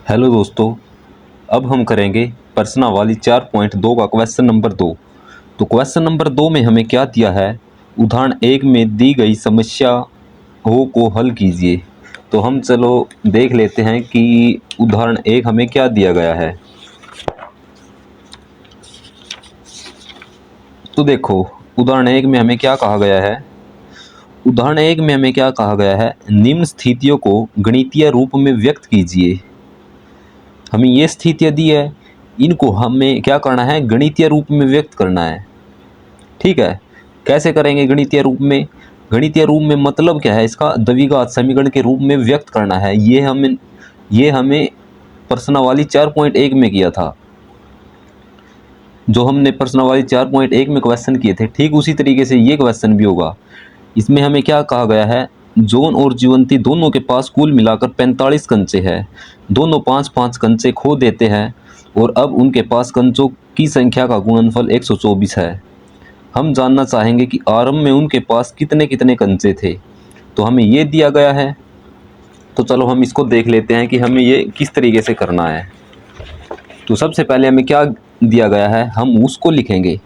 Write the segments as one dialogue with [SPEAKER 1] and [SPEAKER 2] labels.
[SPEAKER 1] Hello दोस्तों, अब हम करेंगे प्रश्नावली 4.2 का क्वेश्चन नंबर 2। तो क्वेश्चन नंबर 2 में हमें क्या दिया है, उदाहरण 1 में दी गई समस्याओं को हल कीजिए। तो हम चलो देख लेते हैं कि उदाहरण 1 हमें क्या दिया गया है। तो देखो, उदाहरण 1 में हमें क्या कहा गया है। उदाहरण 1 में हमें क्या कहा गया है, निम्न स्थितियों को गणितीय रूप में व्यक्त कीजिए। हमें ये स्थितियाँ दी है, इनको हमें क्या करना है, गणितीय रूप में व्यक्त करना है। ठीक है, कैसे करेंगे गणितीय रूप में? गणितीय रूप में मतलब क्या है इसका, द्विघात समीकरण के रूप में व्यक्त करना है। ये हमें प्रश्नावली 4.1 में किया था। जो हमने प्रश्नावली 4.1 में क्वेश्चन किए थे, ठीक उसी तरीके से ये क्वेश्चन भी होगा। इसमें हमें क्या कहा गया है, जॉन और जीवंती दोनों के पास कुल मिलाकर 45 कंचे हैं। दोनों 5-5 कंचे खो देते हैं और अब उनके पास कंचों की संख्या का गुणनफल 124 है। हम जानना चाहेंगे कि आरंभ में उनके पास कितने कितने कंचे थे। तो हमें ये दिया गया है, तो चलो हम इसको देख लेते हैं कि हमें ये किस तरीके से करना है। तो सबसे पहले हमें क्या दिया गया है, हम उसको लिखेंगे।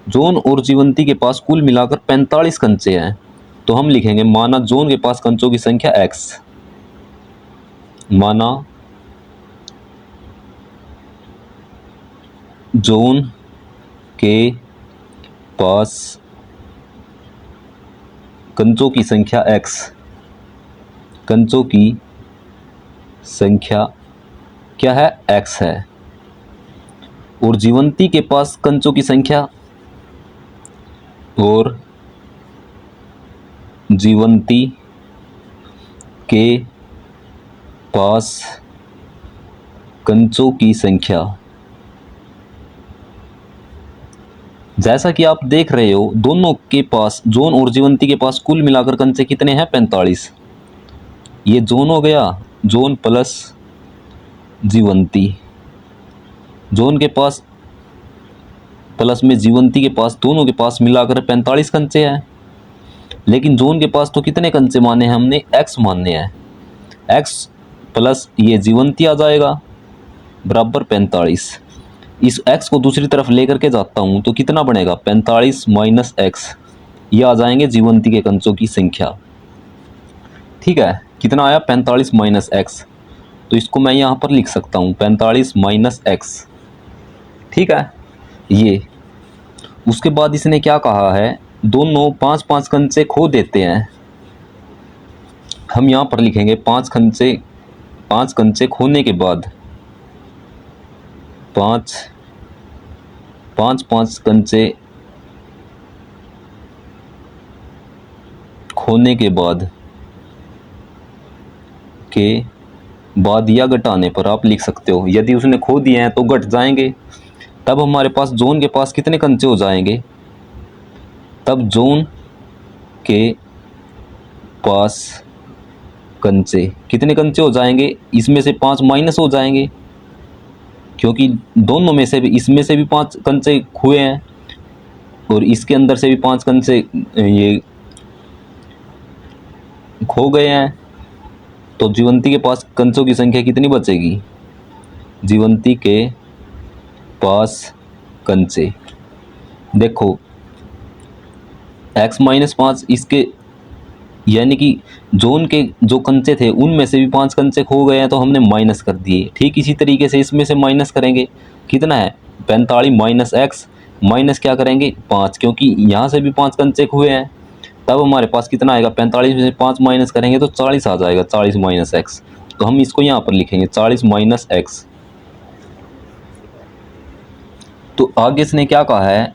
[SPEAKER 1] जॉन और जीवंती के पास कुल मिलाकर 45 कंचे हैं। तो हम लिखेंगे, माना जॉन के पास कंचों की संख्या x, माना जॉन के पास कंचों की संख्या x, कंचों की संख्या क्या है, x है। और जीवंती के पास कंचों की संख्या, और जीवंती के पास कंचों की संख्या, जैसा कि आप देख रहे हो, दोनों के पास, जॉन और जीवंती के पास कुल मिलाकर कंचे कितने हैं, 45। ये जॉन हो गया, जॉन प्लस जीवंती। जॉन के पास प्लस में जीवंती के पास, दोनों के पास मिलाकर 45 कंचे हैं। लेकिन जॉन के पास तो कितने कंचे माने हैं हमने, x मानने हैं। x प्लस ये जीवंती आ जाएगा बराबर 45। इस x को दूसरी तरफ लेकर के जाता हूँ तो कितना बनेगा, 45 माइनस x। ये आ जाएंगे जीवंती के कंचों की संख्या। ठीक है, कितना आया, 45 माइनस x। तो इसको मैं यहाँ पर लिख सकता हूँ 45 माइनस x। ठीक है, ये उसके बाद इसने क्या कहा है, दोनों 5-5 कंचे खो देते हैं। हम यहाँ पर लिखेंगे 5 कंचे खोने के बाद, 5 कंचे खोने के बाद या घटाने पर आप लिख सकते हो। यदि उसने खो दिए हैं तो घट जाएंगे। तब हमारे पास जॉन के पास कितने कंचे हो जाएंगे, तब जॉन के पास कंचे कितने कंचे हो जाएंगे, इसमें से 5 माइनस हो जाएंगे, क्योंकि दोनों में से भी, इसमें से भी 5 कंचे खोए हैं और इसके अंदर से भी 5 कंचे ये खो गए हैं। तो जीवंती के पास कंचों की संख्या कितनी बचेगी, जीवंती के पास कंचे, देखो x माइनस 5, इसके यानी कि जॉन के जो कंचे थे उनमें से भी 5 कंचे खो गए हैं तो हमने माइनस कर दिए। ठीक इसी तरीके से इसमें से माइनस करेंगे, कितना है 45 माइनस x, माइनस क्या करेंगे 5, क्योंकि यहाँ से भी 5 कंचे खोए हैं। तब हमारे पास कितना आएगा, 45 में से 5 माइनस करेंगे तो 40 आ जाएगा, 40 माइनस x। तो हम इसको यहाँ पर लिखेंगे 40 माइनस x। तो आगे इसने क्या कहा है,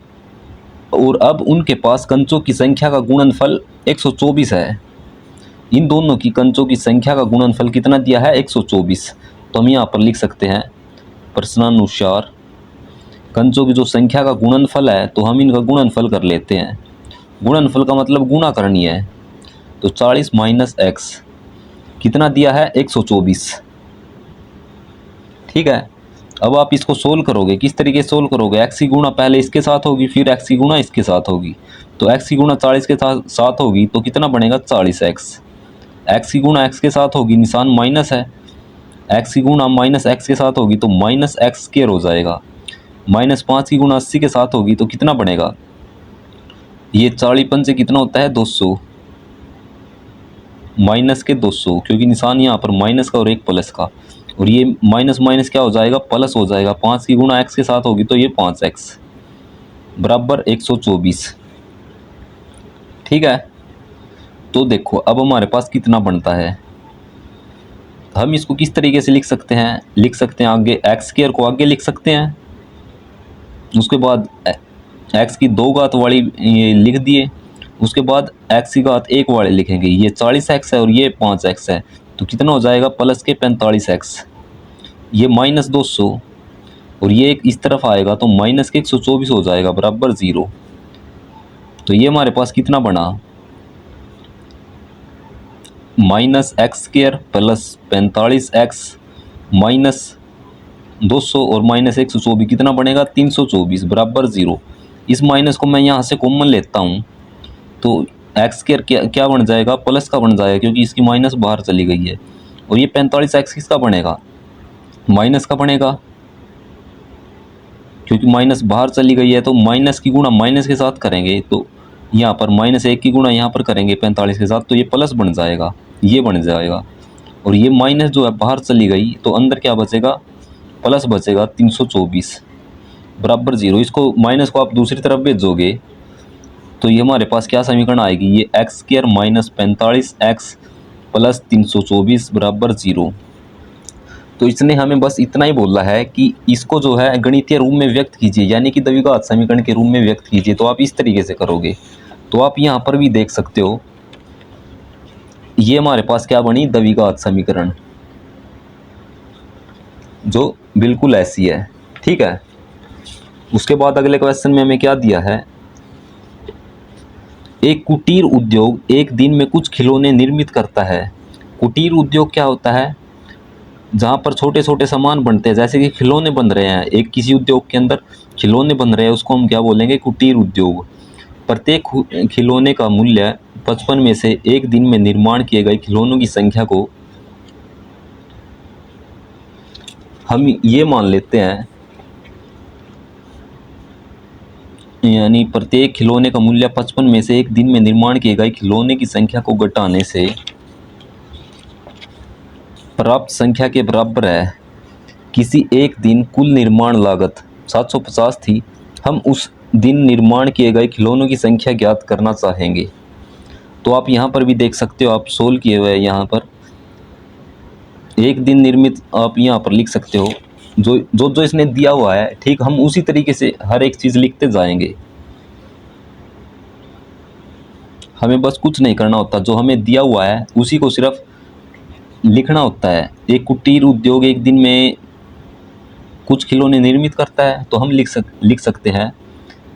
[SPEAKER 1] और अब उनके पास कंचों की संख्या का गुणनफल 124 है। इन दोनों की कंचों की संख्या का गुणनफल कितना दिया है, 124। तो हम यहाँ पर लिख सकते हैं, प्रश्नानुसार कंचों की जो संख्या का गुणनफल है, तो हम इनका गुणनफल कर लेते हैं। गुणनफल का मतलब गुणा करनी है। तो 40 माइनस x कितना दिया है, 124। ठीक है, अब आप इसको सोल्व करोगे, किस तरीके से सोल्व करोगे, x की गुणा पहले इसके साथ होगी, फिर x की गुणा इसके साथ होगी। तो x की गुणा 40 के साथ होगी तो कितना बनेगा, 40x। x की गुणा x के साथ होगी, निशान माइनस है, एक्स की गुणा माइनस एक्स के साथ होगी तो माइनस एक्स स्क्वायर हो जाएगा। -5 की गुणा 80 के साथ होगी तो कितना बनेगा, ये 40 पंचे कितना होता है 200, माइनस के 200, क्योंकि निशान यहाँ पर माइनस का और एक प्लस का, और ये माइनस माइनस क्या हो जाएगा, प्लस हो जाएगा। 5 की गुणा एक्स के साथ होगी तो ये 5x बराबर 124। ठीक है, तो देखो अब हमारे पास कितना बनता है। हम इसको किस तरीके से लिख सकते हैं, लिख सकते हैं आगे एक्स स्क्वायर को आगे लिख सकते हैं, उसके बाद एक्स की 2 घात वाली ये लिख दिए, उसके बाद एक्स की घात 1 वाले लिखेंगे। ये 40x है और ये 5x है, तो कितना हो जाएगा प्लस के 45x, ये -200 और ये एक इस तरफ आएगा तो माइनस के 124 हो जाएगा बराबर 0। तो ये हमारे पास कितना बना, -x² प्लस 45x -200 और -124 कितना बनेगा 324 बराबर 0। इस माइनस को मैं यहाँ से कॉमन लेता हूँ तो x² क्या बन जाएगा, प्लस का बन जाएगा, क्योंकि इसकी माइनस बाहर चली गई है। और ये 45x किसका बनेगा, माइनस का बनेगा, क्योंकि माइनस बाहर चली गई है। तो माइनस की गुणा माइनस के साथ करेंगे तो यहाँ पर -1 की गुणा यहाँ पर करेंगे 45 के साथ, तो ये प्लस बन जाएगा, ये बन जाएगा। और ये माइनस जो है बाहर चली गई तो अंदर क्या बचेगा, प्लस बचेगा 324 बराबर 0। इसको माइनस को आप दूसरी तरफ भेजोगे तो ये हमारे पास क्या समीकरण आएगी, ये x² -45x प्लस 324 बराबर 0। तो इसने हमें बस इतना ही बोला है कि इसको जो है गणितीय रूप में व्यक्त कीजिए, यानी कि द्विघात समीकरण के रूप में व्यक्त कीजिए। तो आप इस तरीके से करोगे तो आप यहाँ पर भी देख सकते हो, ये हमारे पास क्या बनी, द्विघात समीकरण, जो बिल्कुल ऐसी है। ठीक है, उसके बाद अगले क्वेश्चन में हमें क्या दिया है, एक कुटीर उद्योग एक दिन में कुछ खिलौने निर्मित करता है। कुटीर उद्योग क्या होता है, जहाँ पर छोटे छोटे सामान बनते हैं, जैसे कि खिलौने बन रहे हैं, एक किसी उद्योग के अंदर खिलौने बन रहे हैं, उसको हम क्या बोलेंगे, कुटीर उद्योग। प्रत्येक खिलौने का मूल्य 55 में से एक दिन में निर्माण किए गए खिलौनों की संख्या को हम ये मान लेते हैं, यानी प्रत्येक खिलौने का मूल्य 55 में से एक दिन में निर्माण किए गए खिलौने की संख्या को घटाने से प्राप्त संख्या के बराबर है। किसी एक दिन कुल निर्माण लागत 750 थी, हम उस दिन निर्माण किए गए खिलौनों की संख्या ज्ञात करना चाहेंगे। तो आप यहाँ पर भी देख सकते हो, आप सोल्व किए हुए हैं, यहाँ पर एक दिन निर्मित आप यहाँ पर लिख सकते हो, जो इसने दिया हुआ है। ठीक, हम उसी तरीके से हर एक चीज़ लिखते जाएंगे, हमें बस कुछ नहीं करना होता, जो हमें दिया हुआ है उसी को सिर्फ लिखना होता है। एक कुटीर उद्योग एक दिन में कुछ खिलौने निर्मित करता है, तो हम लिख सकते हैं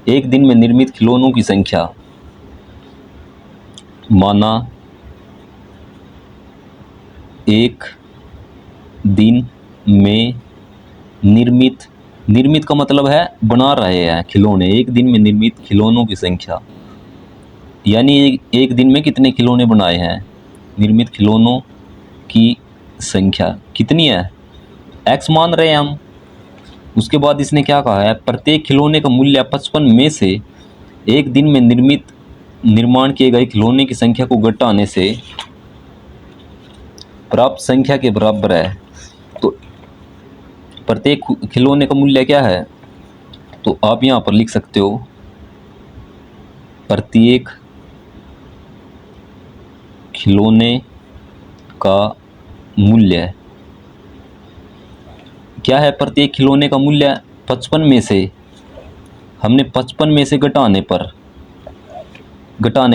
[SPEAKER 1] एक दिन में निर्मित खिलौनों की संख्या, माना एक दिन में निर्मित का मतलब है बना रहे हैं खिलौने, एक दिन में निर्मित खिलौनों की संख्या, यानी एक दिन में कितने खिलौने बनाए हैं, निर्मित खिलौनों की संख्या कितनी है, x मान रहे हैं हम। उसके बाद इसने क्या कहा है, प्रत्येक खिलौने का मूल्य 55 में से एक दिन में निर्माण किए गए खिलौने की संख्या को घटाने से प्राप्त संख्या के बराबर है। तो प्रत्येक खिलौने का मूल्य क्या है, तो आप यहाँ पर लिख सकते हो प्रत्येक खिलौने का मूल्य क्या है, प्रत्येक खिलौने का मूल्य 55 में से, हमने 55 में से घटाने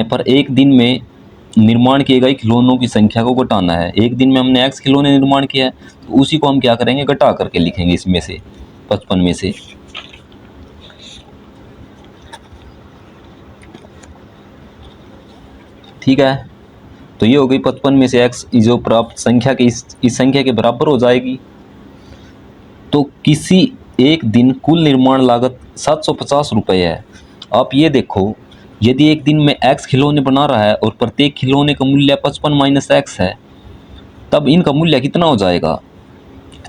[SPEAKER 1] पर एक दिन में निर्माण किए गए खिलौनों की संख्या को घटाना है। एक दिन में हमने x खिलौने निर्माण किया है, तो उसी को हम क्या करेंगे, घटा करके लिखेंगे इसमें से 55 में से। ठीक है, तो ये हो गई 55 में से x जो प्राप्त संख्या के इस संख्या के बराबर हो जाएगी। तो किसी एक दिन कुल निर्माण लागत 750 रुपये है। आप ये देखो, यदि एक दिन में x खिलौने बना रहा है और प्रत्येक खिलौने का मूल्य 55 - x है, तब इनका मूल्य कितना हो जाएगा,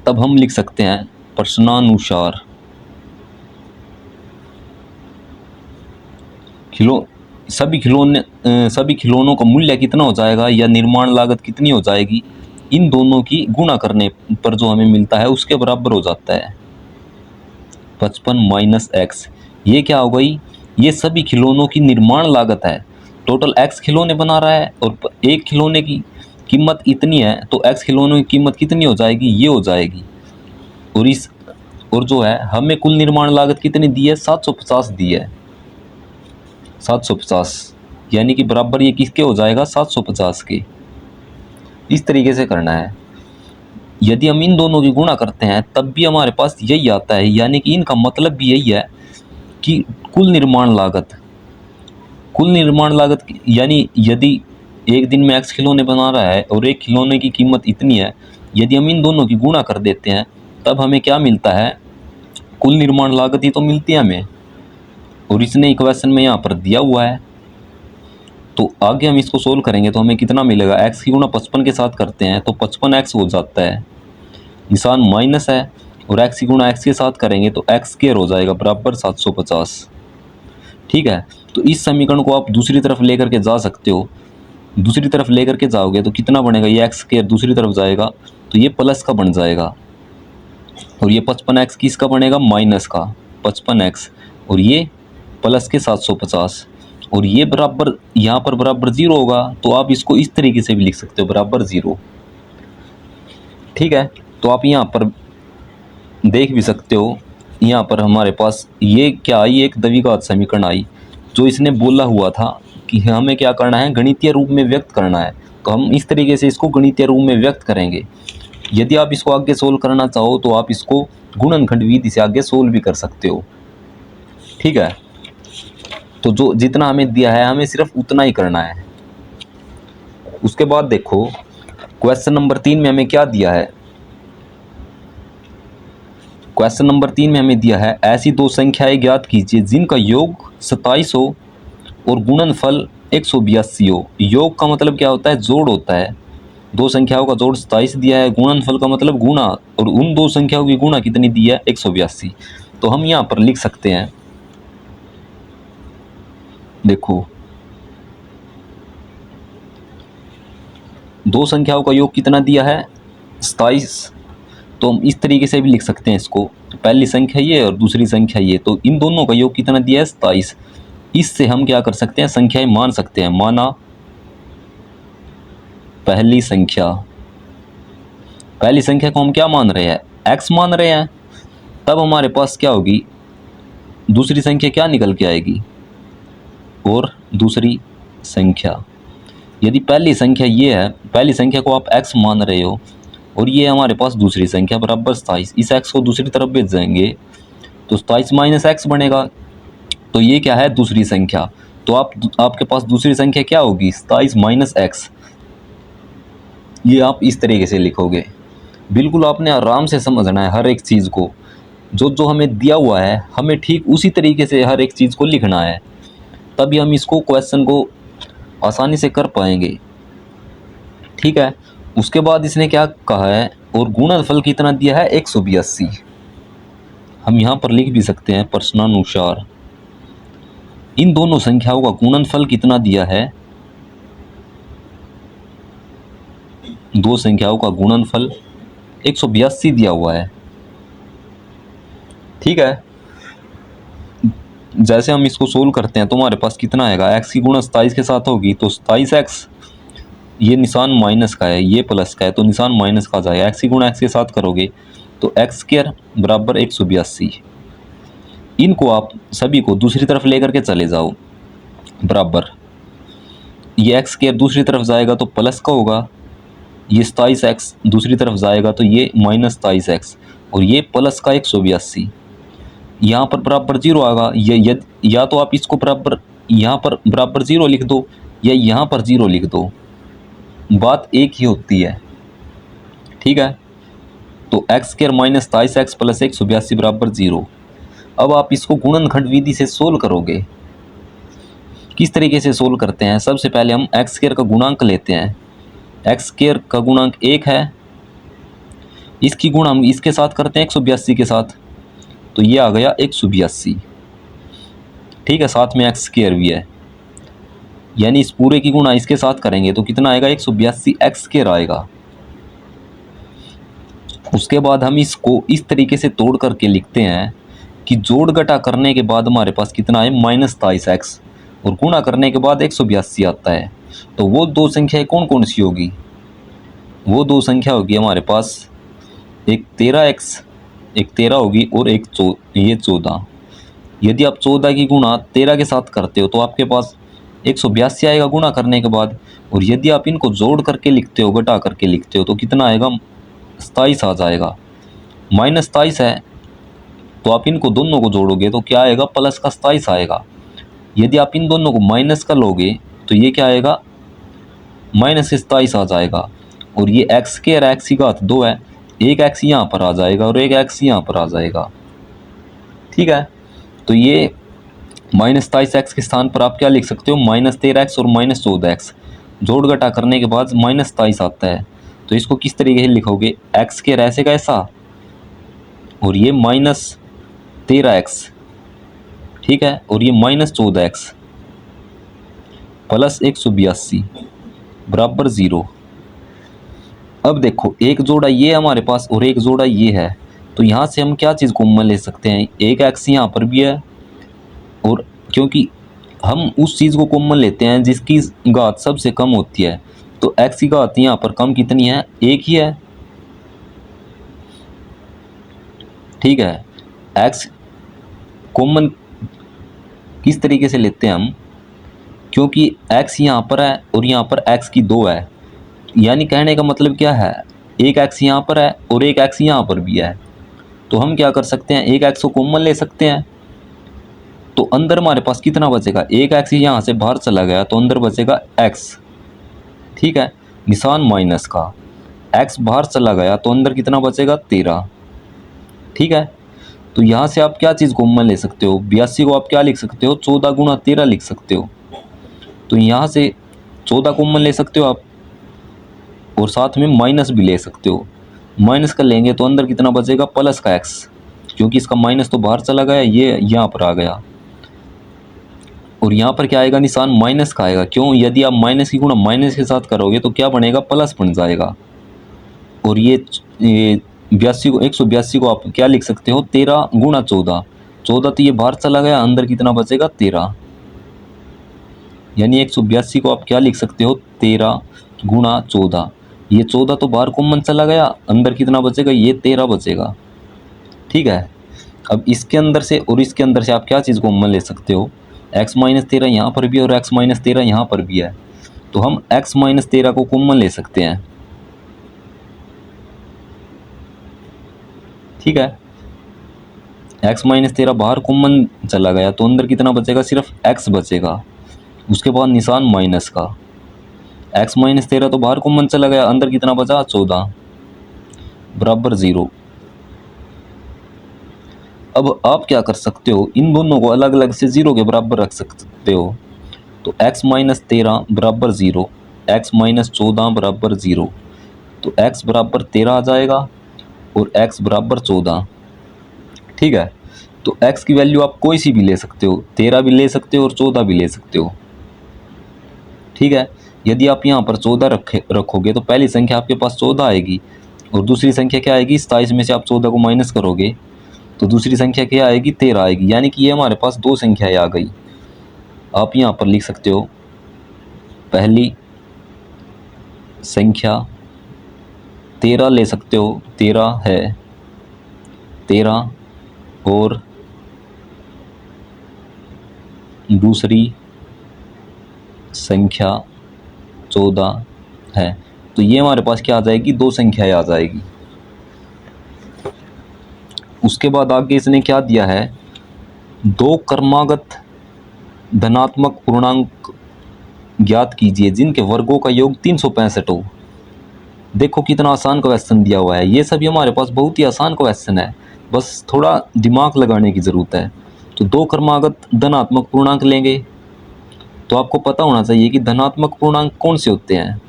[SPEAKER 1] तब हम लिख सकते हैं प्रश्नानुसार सभी खिलौनों का मूल्य कितना हो जाएगा या निर्माण लागत कितनी हो जाएगी, इन दोनों की गुणा करने पर जो हमें मिलता है उसके बराबर हो जाता है 55 माइनस एक्स। ये क्या हो गई, ये सभी खिलौनों की निर्माण लागत है। टोटल एक्स खिलौने बना रहा है और एक खिलौने की कीमत इतनी है, तो एक्स खिलौनों की कीमत कितनी हो जाएगी, ये हो जाएगी। और जो है हमें कुल निर्माण लागत कितनी दी है, 750 दी है, 750, यानी कि बराबर ये किसके हो जाएगा, 750 के। इस तरीके से करना है। यदि हम इन दोनों की गुणा करते हैं तब भी हमारे पास यही आता है, यानी कि इनका मतलब भी यही है कि कुल निर्माण लागत यानी यदि एक दिन में एक्स खिलौने बना रहा है और एक खिलौने की कीमत इतनी है, यदि हम इन दोनों की गुणा कर देते हैं तब हमें क्या मिलता है, कुल निर्माण लागत ही तो मिलती है हमें। और इसने इक्वेशन में यहाँ पर दिया हुआ है, तो आगे हम इसको सोल्व करेंगे तो हमें कितना मिलेगा, एक्स की गुणा 55 के साथ करते हैं तो 55x हो जाता है, निशान माइनस है, और एक्स की गुणा एक्स के साथ करेंगे तो एक्स स्क्वायर हो जाएगा बराबर 750। ठीक है, तो इस समीकरण को आप दूसरी तरफ लेकर के जा सकते हो। दूसरी तरफ लेकर के जाओगे तो कितना बनेगा, ये एक्स स्क्वायर दूसरी तरफ जाएगा तो ये प्लस का बन जाएगा, और ये 55x किसका बनेगा, माइनस का 55x, और ये प्लस के 750, और ये बराबर यहाँ पर बराबर 0 होगा, तो आप इसको इस तरीके से भी लिख सकते हो बराबर 0। ठीक है, तो आप यहाँ पर देख भी सकते हो, यहाँ पर हमारे पास ये क्या आई, एक द्विघात समीकरण आई, जो इसने बोला हुआ था कि हमें क्या करना है, गणितीय रूप में व्यक्त करना है, तो हम इस तरीके से इसको गणितीय रूप में व्यक्त करेंगे। यदि आप इसको आगे सोल्व करना चाहो तो आप इसको गुणनखंड विधि से आगे सोल्व भी कर सकते हो। ठीक है, तो जो जितना हमें दिया है हमें सिर्फ उतना ही करना है। उसके बाद देखो क्वेश्चन नंबर 3 में हमें क्या दिया है, क्वेश्चन नंबर 3 में हमें दिया है ऐसी दो संख्याएं ज्ञात कीजिए जिनका योग 27 हो और गुणनफल 182 हो। योग का मतलब क्या होता है, जोड़ होता है। दो संख्याओं का जोड़ 27 दिया है, गुणनफल का मतलब गुणा, और उन दो संख्याओं की गुणा कितनी दी है, 182। तो हम यहाँ पर लिख सकते हैं, देखो दो संख्याओं का योग कितना दिया है, 27, तो हम इस तरीके से भी लिख सकते हैं इसको, पहली संख्या ये और दूसरी संख्या ये, तो इन दोनों का योग कितना दिया है, 27। इससे हम क्या कर सकते हैं, संख्याएं मान सकते हैं। माना पहली संख्या को हम क्या मान रहे हैं, x मान रहे हैं, तब हमारे पास क्या होगी, दूसरी संख्या क्या निकल के आएगी, और दूसरी संख्या, यदि पहली संख्या ये है, पहली संख्या को आप x मान रहे हो और ये हमारे पास दूसरी संख्या बराबर 27, इस x को दूसरी तरफ भेज देंगे तो 27 माइनस एक्स बनेगा, तो ये क्या है, दूसरी संख्या। तो आपके पास दूसरी संख्या क्या होगी, 27 माइनस एक्स। ये आप इस तरीके से लिखोगे। बिल्कुल आपने आराम से समझना है हर एक चीज़ को, जो हमें दिया हुआ है हमें ठीक उसी तरीके से हर एक चीज़ को लिखना है, तभी हम इसको क्वेश्चन को आसानी से कर पाएंगे। ठीक है, उसके बाद इसने क्या कहा है, और गुणनफल कितना दिया है, 182। हम यहाँ पर लिख भी सकते हैं प्रश्नानुसार इन दोनों संख्याओं का गुणनफल कितना दिया है, दो संख्याओं का गुणनफल 182 दिया हुआ है। ठीक है, जैसे हम इसको सोल्व करते हैं तो हमारे पास कितना आएगा, एक्स की गुणा 27 के साथ होगी तो 27x, ये निशान माइनस का है, ये प्लस का है तो निशान माइनस का आ जाएगा। एक्स की गुणा एक्स के साथ करोगे तो एक्स स्क्वायर बराबर 182। इनको आप सभी को दूसरी तरफ लेकर के चले जाओ, बराबर ये एक्स स्क्वायर दूसरी तरफ जाएगा तो प्लस का होगा, ये 27x दूसरी तरफ जाएगा तो ये माइनस 27x, और ये प्लस का 182, यहाँ पर बराबर 0 आएगा। ये या तो आप इसको बराबर यहाँ पर बराबर 0 लिख दो या यहाँ पर 0 लिख दो, बात एक ही होती है। ठीक है, तो x square minus 27x plus 182 बराबर 0। अब आप इसको गुणनखंड विधि से सोल्व करोगे। किस तरीके से सोल्व करते हैं, सबसे पहले हम एक्स स्क्वायर का गुणांक लेते हैं। एक्स स्क्वायर का गुणांक 1 है इसकी गुण हम इसके साथ करते हैं 182 के साथ, तो ये आ गया 182। ठीक है, साथ में एक्स स्क्वायर भी है, यानी इस पूरे की गुणा इसके साथ करेंगे तो कितना आएगा 182 एक्स स्क्वायर आएगा। उसके बाद हम इसको इस तरीके से तोड़ करके लिखते हैं कि जोड़ घटा करने के बाद हमारे पास कितना है -23x, और गुणा करने के बाद 182 आता है। तो वो दो संख्याएं कौन कौन सी होगी? वो दो संख्या होगी हमारे पास, एक 13x, एक 13 होगी, और एक ये 14। यदि आप 14 की गुणा 13 के साथ करते हो तो आपके पास 182 आएगा गुणा करने के बाद, और यदि आप इनको जोड़ करके लिखते हो, घटा करके लिखते हो, तो कितना आएगा 27 आ जाएगा। -23 है तो आप इनको दोनों को जोड़ोगे तो क्या आएगा, प्लस का 27 आएगा। यदि आप इन दोनों को माइनस का लोगे तो ये क्या आएगा, -27 आ जाएगा। और ये एक्स के और एक्स की घात 2 है, एक एक्स यहाँ पर आ जाएगा और एक एक्स यहाँ पर आ जाएगा। ठीक है, तो ये -23x के स्थान पर आप क्या लिख सकते हो, -13x और -14x। जोड़ घटा करने के बाद -23 आता है, तो इसको किस तरीके से लिखोगे, एक्स के ऐसे का ऐसा, और ये -13x, ठीक है, और ये -14x प्लस 182 बराबर 0। अब देखो एक जोड़ा ये हमारे पास और एक जोड़ा ये है, तो यहाँ से हम क्या चीज़ कॉमन ले सकते हैं, एक एक्स यहाँ पर भी है, और क्योंकि हम उस चीज़ को कॉमन लेते हैं जिसकी घात सबसे कम होती है, तो एक्स की घात यहाँ पर कम कितनी है, एक ही है। ठीक है, एक्स कॉमन किस तरीके से लेते हैं हम, क्योंकि एक्स यहाँ पर है और यहाँ पर एक्स की 2 है, यानी कहने का मतलब क्या है, एक एक्स यहाँ पर है और एक एक्स यहाँ पर भी है, तो हम क्या कर सकते हैं, एक एक्स को कॉमन ले सकते हैं। तो अंदर हमारे पास कितना बचेगा, एक एक्स यहाँ से बाहर चला गया तो अंदर बचेगा एक्स। ठीक है, निशान माइनस का, एक्स बाहर चला गया तो अंदर कितना बचेगा 13। ठीक है, तो यहाँ से आप क्या चीज़ कॉमन ले सकते हो, 82 को आप क्या लिख सकते हो, 14 गुणा 13 लिख सकते हो। तो यहाँ से 14 कॉमन ले सकते हो आप, और साथ में माइनस भी ले सकते हो। माइनस का लेंगे तो अंदर कितना बचेगा, प्लस का एक्स, क्योंकि इसका माइनस तो बाहर चला गया, ये यहाँ पर आ गया, और यहाँ पर क्या आएगा, निशान माइनस का आएगा। क्यों, यदि आप माइनस की गुणा माइनस के साथ करोगे तो क्या बनेगा, प्लस बन जाएगा। और ये 82 को 182 को आप क्या लिख सकते हो, 13 गुणा 14, 14 तो ये बाहर चला गया, अंदर कितना बचेगा 13, यानी 182 को आप क्या लिख सकते हो, 13 गुणा 14, ये 14 तो बाहर कॉमन चला गया, अंदर कितना बचेगा, ये 13 बचेगा। ठीक है, अब इसके अंदर से और इसके अंदर से आप क्या चीज़ कॉमन ले सकते हो, x-13 यहाँ पर भी और x-13 यहाँ पर भी है, तो हम x-13 को कॉमन ले सकते हैं। ठीक है, x-13 बाहर कॉमन चला गया तो अंदर कितना बचेगा, सिर्फ x बचेगा, उसके बाद निशान माइनस का, x-13 तो बाहर कॉमन चला गया, अंदर कितना बचा 14 बराबर 0। अब आप क्या कर सकते हो, इन दोनों को अलग अलग से 0 के बराबर रख सकते हो, तो x-13 बराबर 0, x-14 बराबर 0, तो x बराबर 13 आ जाएगा और x बराबर 14। ठीक है, तो x की वैल्यू आप कोई सी भी ले सकते हो, 13 भी ले सकते हो और 14 भी ले सकते हो। ठीक है, यदि आप यहाँ पर 14 रखोगे तो पहली संख्या आपके पास 14 आएगी, और दूसरी संख्या क्या आएगी, 27 में से आप 14 को माइनस करोगे तो दूसरी संख्या क्या आएगी, 13 आएगी, यानी कि ये हमारे पास दो संख्याएं आ गई। आप यहाँ पर लिख सकते हो, पहली संख्या 13 ले सकते हो, 13 है 13, और दूसरी संख्या 14 है, तो ये हमारे पास क्या आ जाएगी, दो संख्याएं आ जाएगी। उसके बाद आगे इसने क्या दिया है, दो क्रमागत धनात्मक पूर्णांक ज्ञात कीजिए जिनके वर्गों का योग 365 हो। देखो कितना आसान क्वेश्चन दिया हुआ है, ये सभी हमारे पास बहुत ही आसान क्वेश्चन है, बस थोड़ा दिमाग लगाने की ज़रूरत है। तो दो क्रमागत धनात्मक पूर्णांक लेंगे, तो आपको पता होना चाहिए कि धनात्मक पूर्णांक कौन से होते हैं,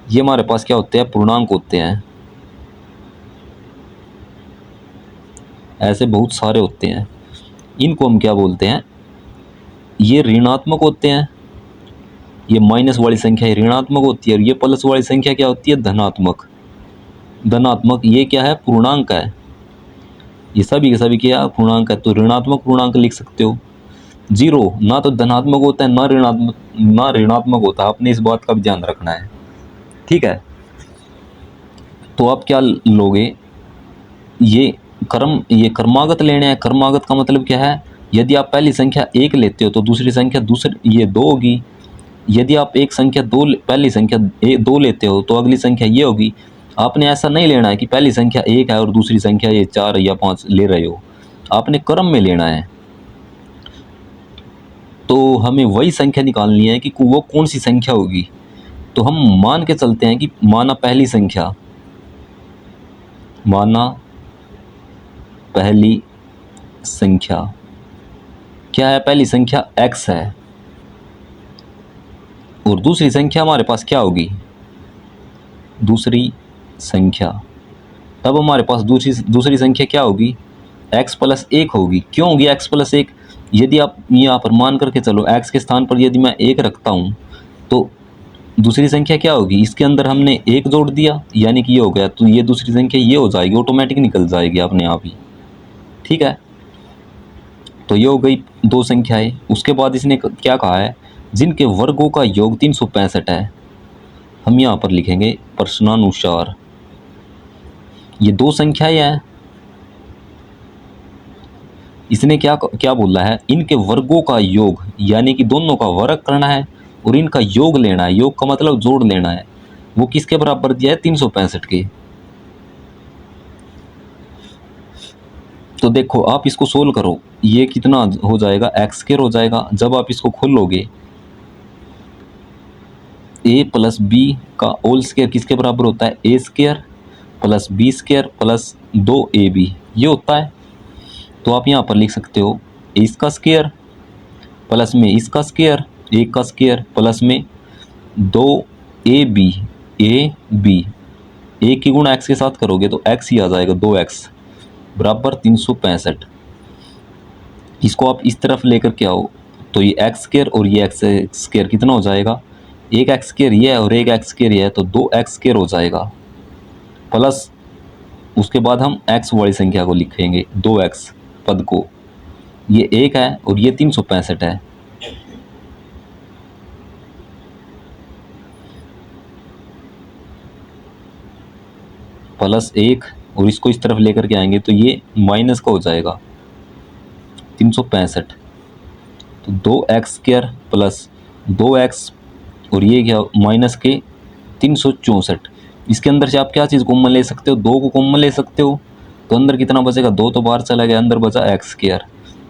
[SPEAKER 1] ये हमारे पास क्या होते हैं, पूर्णांक होते हैं। ऐसे बहुत सारे होते हैं। इनको हम क्या बोलते हैं, ये ऋणात्मक होते हैं। ये माइनस वाली संख्या ये ऋणात्मक होती है और ये प्लस वाली संख्या क्या होती है, धनात्मक। धनात्मक ये क्या है, पूर्णांक है। ये सभी के सभी क्या पूर्णांक है, तो ऋणात्मक पूर्णांक लिख सकते हो। जीरो ना तो धनात्मक होता है ना ऋणात्मक होता है, आपने इस बात का भी ध्यान रखना है, ठीक है। तो आप क्या लोगे, ये क्रमागत लेने हैं। क्रमागत का मतलब क्या है, यदि आप पहली संख्या एक लेते हो तो दूसरी संख्या ये दो होगी। यदि आप एक संख्या पहली संख्या दो लेते हो तो अगली संख्या ये होगी। आपने ऐसा नहीं लेना है कि पहली संख्या एक है और दूसरी संख्या ये 4 या 5 ले रहे हो, आपने क्रम में लेना है। तो हमें वही संख्या निकालनी है कि वो कौन सी संख्या होगी। तो हम मान के चलते हैं कि माना पहली संख्या क्या है, पहली संख्या x है और दूसरी संख्या हमारे पास क्या होगी, दूसरी संख्या। तब हमारे पास दूसरी संख्या क्या होगी, x प्लस एक होगी। क्यों होगी x प्लस एक, यदि आप यहाँ पर मान करके चलो x के स्थान पर यदि मैं एक रखता हूँ तो दूसरी संख्या क्या होगी, इसके अंदर हमने एक जोड़ दिया यानी कि ये हो गया, तो ये दूसरी संख्या ये हो जाएगी, ऑटोमेटिक निकल जाएगी अपने आप ही, ठीक है। तो ये हो गई दो संख्याएं। उसके बाद इसने क्या कहा है, जिनके वर्गों का योग 365 है। हम यहाँ पर लिखेंगे प्रश्नानुसार ये दो संख्याएं हैं। इसने क्या क्या बोला है, इनके वर्गों का योग यानी कि दोनों का वर्ग करना है और इनका योग लेना है। योग का मतलब जोड़ लेना है। वो किसके बराबर दिया है, 365 के। तो देखो आप इसको सोल्व करो, ये कितना हो जाएगा, एक्स स्क्वायर हो जाएगा। जब आप इसको खोलोगे ए प्लस बी का होल स्क्वायर किसके बराबर होता है, A square plus B square plus 2ab ये होता है। तो आप यहाँ पर लिख सकते हो इसका स्क्वायर प्लस में इसका स्क्वायर, एक का स्क्वायर प्लस में 2ab ए की गुणा एक्स के साथ करोगे तो एक्स ही आ जाएगा, 2x बराबर 365। इसको आप इस तरफ लेकर के आओ तो ये एक्स स्क्वायर और ये एक्स स्क्वायर कितना हो जाएगा, एक एक्स स्क्वायर ये है और एक एक्स स्क्वायर ये है, तो 2x स्क्वायर हो जाएगा। प्लस उसके बाद हम x वाली संख्या को लिखेंगे, 2x पद को, ये एक है और ये 365 है। प्लस एक और इसको इस तरफ लेकर के आएंगे तो ये माइनस का हो जाएगा 365। तो 2x स्क्वायर प्लस 2x और ये क्या माइनस के 364। इसके अंदर से आप क्या चीज़ कॉमन ले सकते हो, 2 को कॉमन ले सकते हो। तो अंदर कितना बचेगा, 2 तो बाहर चला गया, अंदर बचा एक्स स्क्वायर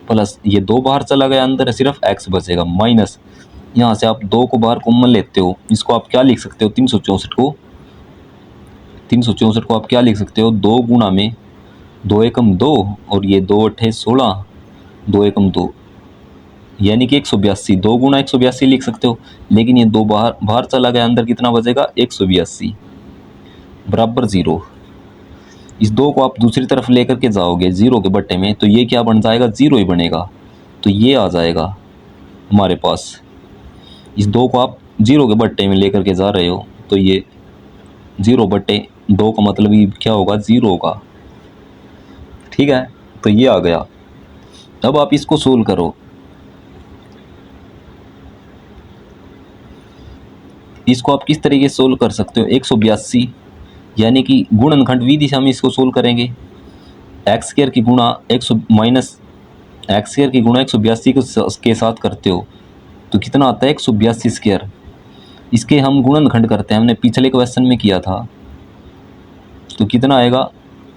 [SPEAKER 1] प्लस ये 2 बाहर चला गया, अंदर सिर्फ x बचेगा माइनस। यहाँ से आप 2 को बाहर कॉमन लेते हो, इसको आप क्या लिख सकते हो, 364 को आप क्या लिख सकते हो, 2 गुणा में 2 एकम 2 और ये 2 अट्ठे 16, 2 एकम 2 यानी कि 182। 2 गुणा 182 लिख सकते हो, लेकिन ये 2 बाहर चला गया, अंदर कितना बचेगा 182 बराबर 0। इस 2 को आप दूसरी तरफ लेकर के जाओगे 0 के बट्टे में तो ये क्या बन जाएगा, 0 ही बनेगा। तो ये आ जाएगा हमारे पास। इस 2 को आप 0 के बट्टे में लेकर के जा रहे हो तो ये 0/2 का मतलब ये क्या होगा, 0 होगा, ठीक है। तो ये आ गया। अब आप इसको सोल्व करो। इसको आप किस तरीके से सोल्व कर सकते हो, 182 यानी कि गुणनखंड विधि से हम इसको सोल्व करेंगे। एक्स स्क्वायर की गुणा 182 के साथ करते हो तो कितना आता है, 182 स्क्वायर। इसके हम गुणनखंड करते हैं, हमने पिछले क्वेश्चन में किया था। तो कितना आएगा,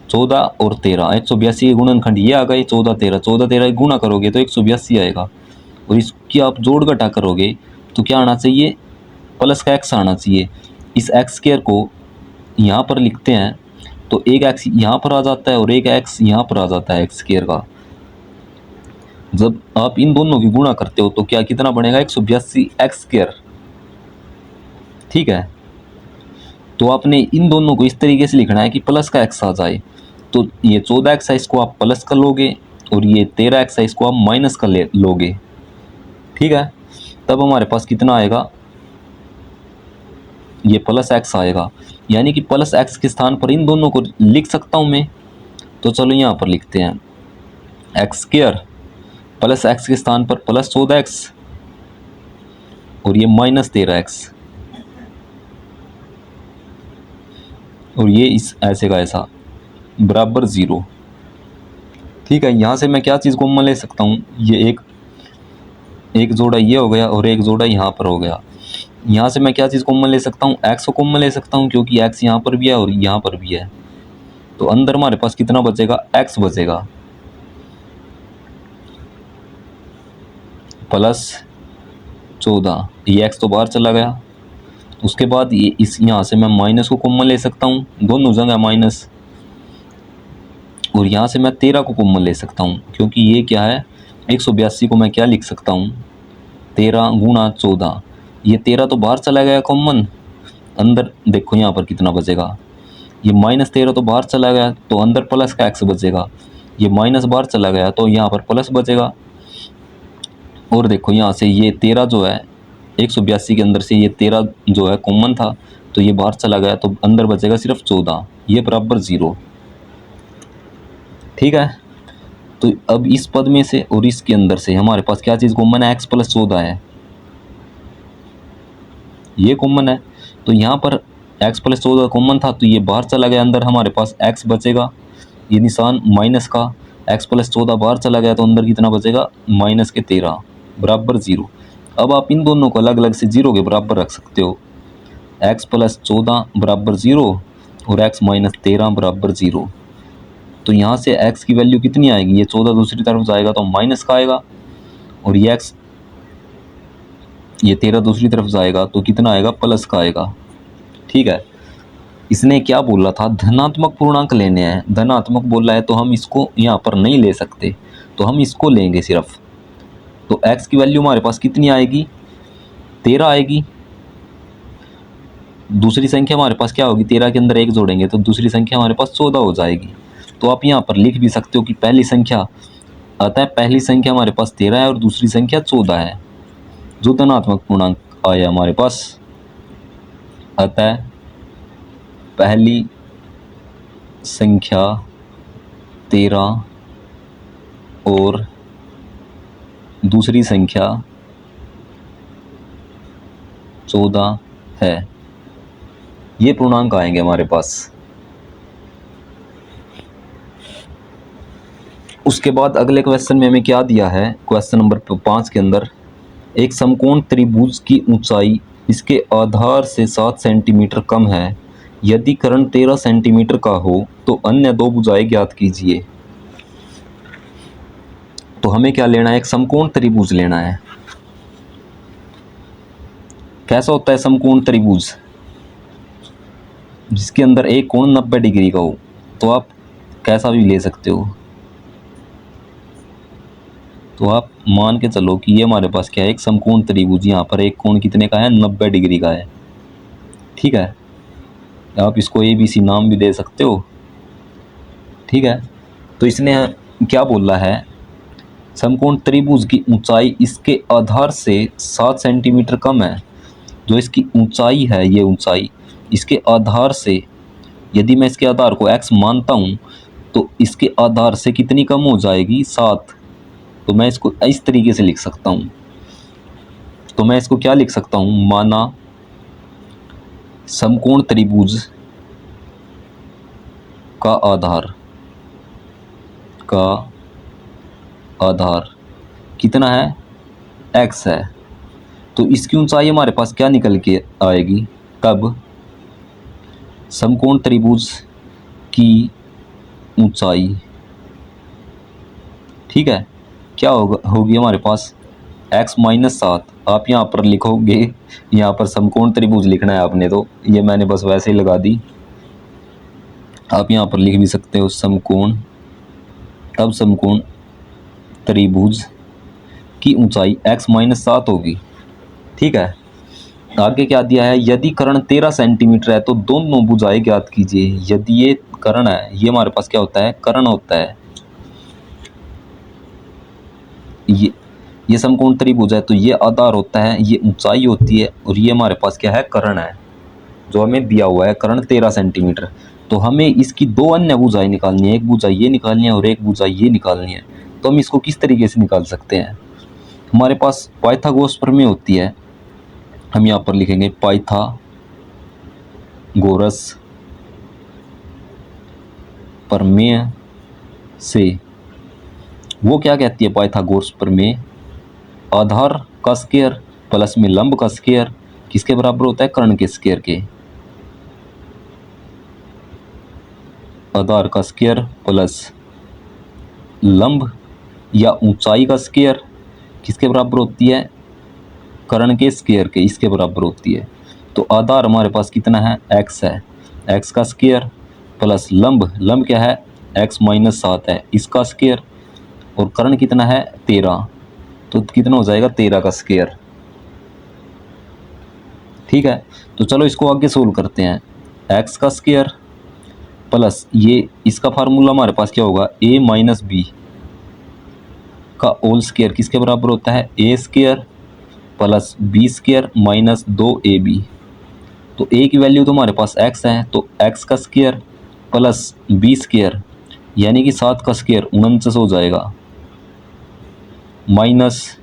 [SPEAKER 1] 14 और 13। 182 के गुणनखंड ये आ गए 14 13 गुणा करोगे तो 182 आएगा। और इसकी आप जोड़ घटा करोगे तो क्या आना चाहिए, प्लस का x आना चाहिए। इस एक्स स्क्वायर को यहाँ पर लिखते हैं तो एक x यहाँ पर आ जाता है और एक x यहाँ पर आ जाता है एक्स स्क्वायर का। जब आप इन दोनों की गुणा करते हो तो क्या कितना बनेगा, 182 एक्स स्क्वायर, ठीक है। तो आपने इन दोनों को इस तरीके से लिखना है कि प्लस का x आ जाए। तो ये 14x है, इसको आप प्लस कर लोगे, और ये 13x है, इसको आप माइनस कर लोगे। ठीक है, तब हमारे पास कितना आएगा, ये प्लस x आएगा। यानी कि प्लस x के स्थान पर इन दोनों को लिख सकता हूँ मैं। तो चलो यहाँ पर लिखते हैं एक्स स्क्वायर प्लस x के स्थान पर प्लस 14x और ये माइनस 13x, और ये इस ऐसे का ऐसा बराबर 0। ठीक है, यहाँ से मैं क्या चीज़ कॉमन ले सकता हूँ, ये एक जोड़ा ये हो गया और एक जोड़ा यहाँ पर हो गया। यहाँ से मैं क्या चीज़ कॉमन ले सकता हूँ, x को कॉमन ले सकता हूँ, क्योंकि x यहाँ पर भी है और यहाँ पर भी है। तो अंदर हमारे पास कितना बचेगा, x बचेगा प्लस 14, ये x तो बाहर चला गया। उसके बाद ये इस यहाँ से मैं माइनस को कॉमन ले सकता हूँ, दोनों जगह माइनस, और यहाँ से मैं 13 को कॉमन ले सकता हूँ, क्योंकि ये क्या है 182 को मैं क्या लिख सकता हूँ 13 गुणा 14। ये 13 तो बाहर चला गया कॉमन, अंदर देखो यहाँ पर कितना बचेगा, ये माइनस 13 तो बाहर चला गया, तो अंदर प्लस का x बचेगा। ये माइनस बाहर चला गया तो यहाँ पर प्लस बचेगा। और देखो यहाँ से ये 13 जो है 182 के अंदर से ये 13 जो है कॉमन था, तो ये बाहर चला गया, तो अंदर बचेगा सिर्फ 14, ये बराबर 0। ठीक है, तो अब इस पद में से और इसके अंदर से हमारे पास क्या चीज़ कॉमन है, x प्लस 14 है, ये कॉमन है। तो यहाँ पर x प्लस 14 कॉमन था, तो ये बाहर चला गया, अंदर हमारे पास x बचेगा, ये निशान माइनस का, x प्लस 14 बाहर चला गया, तो अंदर कितना बचेगा माइनस के 13 बराबर 0। अब आप इन दोनों को अलग अलग से 0 के बराबर रख सकते हो, x प्लस 14 बराबर 0 और x माइनस 13 बराबर 0। तो यहाँ से x की वैल्यू कितनी आएगी, ये 14 दूसरी तरफ जाएगा तो माइनस का आएगा, और ये x ये 13 दूसरी तरफ जाएगा तो कितना आएगा, प्लस का आएगा। ठीक है, इसने क्या बोला था, धनात्मक पूर्णांक लेने हैं, धनात्मक बोला है तो हम इसको यहाँ पर नहीं ले सकते, तो हम इसको लेंगे सिर्फ। तो x की वैल्यू हमारे पास कितनी आएगी, 13 आएगी। दूसरी संख्या हमारे पास क्या होगी, 13 के अंदर 1 जोड़ेंगे तो दूसरी संख्या हमारे पास 14 हो जाएगी। तो आप यहाँ पर लिख भी सकते हो कि पहली संख्या, अतः पहली संख्या हमारे पास 13 है और दूसरी संख्या 14 है, जो धनात्मक पूर्णांक आया हमारे पास। अतः पहली संख्या 13 और दूसरी संख्या 14 है, ये पूर्णांक आएंगे हमारे पास। उसके बाद अगले क्वेश्चन में हमें क्या दिया है, क्वेश्चन नंबर 5 के अंदर, एक समकोण त्रिभुज की ऊंचाई इसके आधार से 7 सेंटीमीटर कम है, यदि कर्ण 13 सेंटीमीटर का हो तो अन्य दो भुजाएं ज्ञात कीजिए। तो हमें क्या लेना है, एक समकोण त्रिभुज लेना है। कैसा होता है समकोण त्रिभुज, जिसके अंदर एक कोण 90 डिग्री का हो, तो आप कैसा भी ले सकते हो। तो आप मान के चलो कि ये हमारे पास क्या है, एक समकोण त्रिभुज, यहाँ पर एक कोण कितने का है, 90 डिग्री का है। ठीक है, आप इसको ABC नाम भी दे सकते हो। ठीक है, तो इसने क्या बोला है, समकोण त्रिभुज की ऊंचाई इसके आधार से 7 सेंटीमीटर कम है। जो इसकी ऊंचाई है, ये ऊंचाई इसके आधार से, यदि मैं इसके आधार को x मानता हूँ तो इसके आधार से कितनी कम हो जाएगी, 7। तो मैं इसको इस तरीके से लिख सकता हूँ। तो मैं इसको क्या लिख सकता हूँ, माना समकोण त्रिभुज का आधार कितना है, x है। तो इसकी ऊंचाई हमारे पास क्या निकल के आएगी, तब समकोण त्रिभुज की ऊंचाई, ठीक है, क्या होगी हमारे पास, x माइनस 7। आप यहाँ पर लिखोगे, यहाँ पर समकोण त्रिभुज लिखना है आपने, तो ये मैंने बस वैसे ही लगा दी। आप यहाँ पर लिख भी सकते हो समकोण, तब समकोण त्रिभुज की ऊंचाई x माइनस 7 होगी। ठीक है, आगे क्या दिया है, यदि कर्ण 13 सेंटीमीटर है तो दोनों भुजाएं ज्ञात कीजिए। यदि ये कर्ण है, ये हमारे पास क्या होता है, कर्ण होता है। ये समकोण त्रिभुज है तो ये आधार होता है, ये ऊंचाई होती है, और ये हमारे पास क्या है, कर्ण है जो हमें दिया हुआ है, कर्ण 13 सेंटीमीटर। तो हमें इसकी दो अन्य भुजाएं निकालनी है, एक भुजा ये निकालनी है और एक भुजा ये निकालनी है। तो हम इसको किस तरीके से निकाल सकते हैं, हमारे पास पाइथागोरस प्रमेय होती है। हम यहाँ पर लिखेंगे पाइथागोरस प्रमेय से, वो क्या कहती है पाइथागोरस प्रमेय, आधार का स्क्वायर प्लस में लंब का स्क्वायर किसके बराबर होता है, कर्ण के स्क्वायर के। आधार का स्क्वायर प्लस लंब या ऊंचाई का स्क्वायर किसके बराबर होती है, कर्ण के स्क्वायर के, इसके बराबर होती है। तो आधार हमारे पास कितना है, x है, x का स्क्वायर प्लस लंब क्या है, x माइनस 7 है, इसका स्क्वायर, और कर्ण कितना है 13, तो कितना हो जाएगा 13 का स्क्वायर। ठीक है, तो चलो इसको आगे सोल्व करते हैं। x का स्क्वायर प्लस ये इसका फार्मूला हमारे पास क्या होगा, a माइनस बी का होल स्क्वायर किसके बराबर होता है, a square plus B square minus 2ab। तो a की वैल्यू तो हमारे पास x है, तो x का स्क्वायर प्लस बी स्क्वायर यानी कि 7 का स्क्वायर 49 हो जाएगा, माइनस